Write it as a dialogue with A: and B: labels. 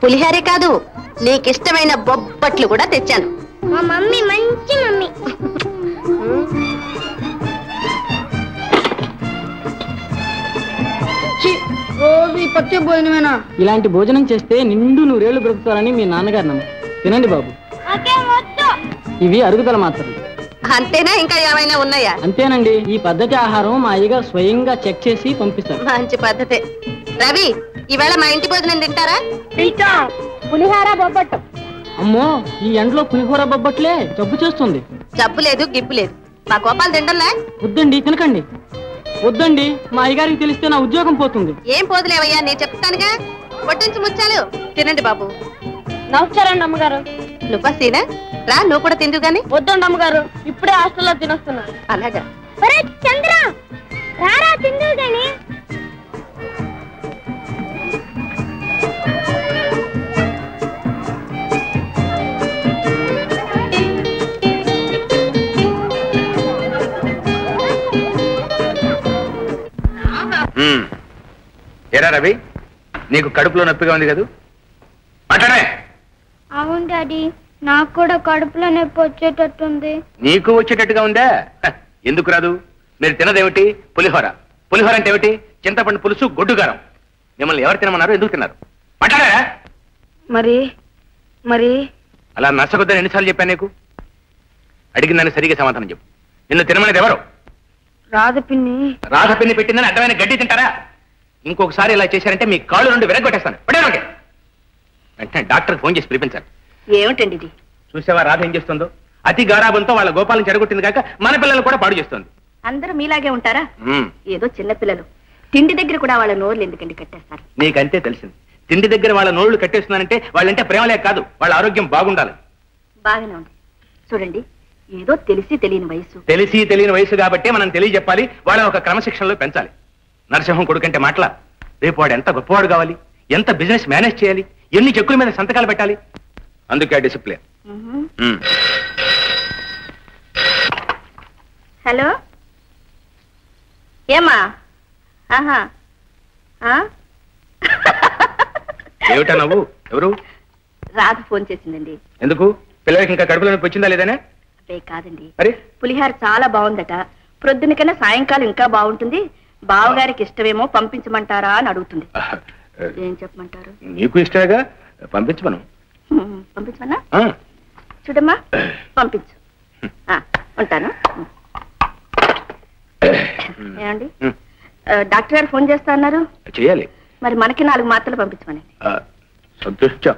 A: పులిహారే కాదు, నీకిష్టమైన బొబ్బట్లు కూడా తెచ్చాను.
B: మా మమ్మీ మంచి మమ్మీ.
C: రోజు ఈ పచ్చే భోజనమేనా? ఇలాంటి భోజనం చేస్తే నిండు నూరేళ్లు బ్రతుకుతారని మీ నాన్నగారు నమ్మ. తినండి బాబు. ఇవి అరుగుదల మాత్రలు.
A: అంతేనా, ఇంకా ఏమైనా ఉన్నాయా?
C: అంతేనండి. ఈ పద్ధతి ఆహారం మా అయ్యగారు స్వయంగా చెక్ చేసి పంపిస్తారు.
A: మంచి పద్ధతే. రవి, ఈవేళ మా ఇంటి భోజనం తింటారా?
B: పులిహార బొబ్బట్టు.
C: అమ్మో, ఈ ఎండలో పులిహోర బొబ్బట్లే జబ్బు చేస్తుంది.
A: జబ్బు లేదు, గిబ్బు లేదు. మా గోపాలు తిండల్లా?
C: వద్దండి, తినకండి. వద్దండి, మా అయ్యగారికి తెలిస్తే నా ఉద్యోగం పోతుంది.
A: ఏం పోదులేవయ్యా, నేను చెప్తానుగా. వడ్డించి ముచ్చాలు తినండి బాబు.
B: నమస్కారం అమ్మగారు.
A: నువ్వా సీనా? రా, నువ్వు కూడా తిందు గాని.
B: వద్దండి అమ్మగారు, ఇప్పుడే హాస్టల్లో తినొస్తున్నా.
A: అలాగా?
B: చంద్ర రారా, తిందు గాని.
D: ఏరా రవి, నీకు కడుపులో నొప్పిగా ఉంది కదా? మాట్లాడే.
B: అవును డాడీ, నాకు కూడా కడుపులో నొప్పి వచ్చేటట్టుంది.
D: నీకు వచ్చేటట్టుగా ఉందా? ఎందుకు రాదు? మీరు తినదేమిటి? పులిహోర. పులిహోర అంటే ఏమిటి? చింతపండు పులుసు, గొడ్డుగారం. మిమ్మల్ని ఎవరు తినమన్నారు? ఎందుకు తిన్నారు? మాట్లాడారా?
C: మరి మరి
D: అలా నచ్చకొద్దని ఎన్నిసార్లు చెప్పాను నీకు? అడిగిందని సరిగా సమాధానం చెప్పు. నిన్ను తినమనేది ఎవరు?
C: రాధపిన్ని.
D: రాధపిన్ని పెట్టిందని అడ్డమైన గడ్డి తింటారా? ఇంకొకసారి ఇలా చేశారంటే మీ కాళ్ళు నుండి విరగొట్టేస్తాను. పడేనండి. వెంటనే డాక్టర్ ఫోన్ చేసి పిలిపించాలి.
A: ఏమిటండి ఇది?
D: చూసావా రాధ ఏం చేస్తుందో? అతి గారాబంతో వాళ్ళ గోపాలను చెడగొట్టింది కాక మన పిల్లలు కూడా పాడు చేస్తుంది.
A: అందరూ మీలాగే ఉంటారా? ఏదో చిన్న పిల్లలు. తిండి దగ్గర కూడా వాళ్ళ నోర్లు ఎందుకండి కట్టేస్తారు?
D: నీకంతే తెలిసింది. తిండి దగ్గర వాళ్ళ నోళ్లు కట్టేస్తున్నానంటే వాళ్ళంటే ప్రేమలే కాదు, వాళ్ళ ఆరోగ్యం బాగుండాలి.
A: బాగానే ఉంది. చూడండి, ఏదో తెలిసి తెలియని వయసు.
D: తెలిసి తెలియని వయసు కాబట్టి మనం తెలియజెప్పాలి. వాళ్ళని ఒక క్రమశిక్షణలో పెంచాలి. నరసింహం కొడుకంటే మాటల. రేపు వాడు ఎంత గొప్పవాడు కావాలి, ఎంత బిజినెస్ మేనేజ్ చేయాలి, ఎన్ని చెక్కుల మీద సంతకాలు పెట్టాలి. అందుకే డిసిప్లిన్.
A: హలో, ఏమా?
D: ఏమిటా నవ్వు? ఎవరు?
A: రాధ ఫోన్ చేసిందండి.
D: ఎందుకు? పిల్లలకి ఇంకా కడుపులో నొప్పి వచ్చిందా లేదనే?
A: అదే కాదండి,
D: మరి
A: పులిహార చాలా బాగుందట. ప్రొద్దున కన్నా సాయంకాలం ఇంకా బాగుంటుంది. బావగారికి ఇష్టమేమో, పంపించమంటారా అని అడుగుతుంది. ఏం చెప్పమంటారు?
D: నీకు ఇష్టమేగా, పంపించమను.
A: పంపించమన్నా? చూడమ్మా, పంపించు. ఉంటాను. ఏమండి, డాక్టర్ గారు ఫోన్ చేస్తా అన్నారు.
D: చేయాలి.
A: మరి మనకి 4 మాత్రలు పంపించమని.
D: సంతోషం.